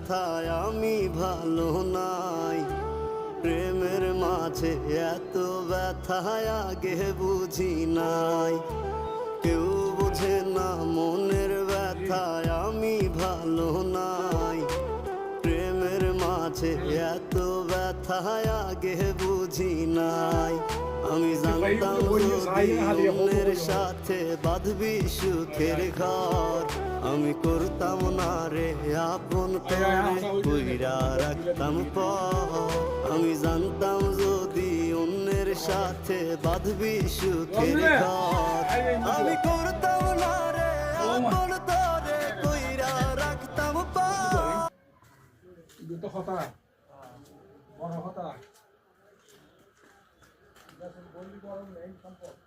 ব্যথায় আমি ভালো নাই। প্রেমের মাঝে এত ব্যথায় আগে বুঝি নাই। কেউ বোঝে না মনের ব্যথায় আমি ভালো নাই। প্রেমের মাঝে এত ব্যথায় আগে বুঝি নাই। আমি জানতাম যদি অন্যের সাথে বাঁধবি সুখের ঘর, আমি করতাম না রে আপন করে কইরা রাখতাম পর। আমি জানতাম যদি অন্যের সাথে বাঁধবি সুখের ঘর, আমি করতাম না রে আপন করে কইরা রাখতাম পর। দুটো কথা বড় কথা বললি বড় নেই সম্পর্ক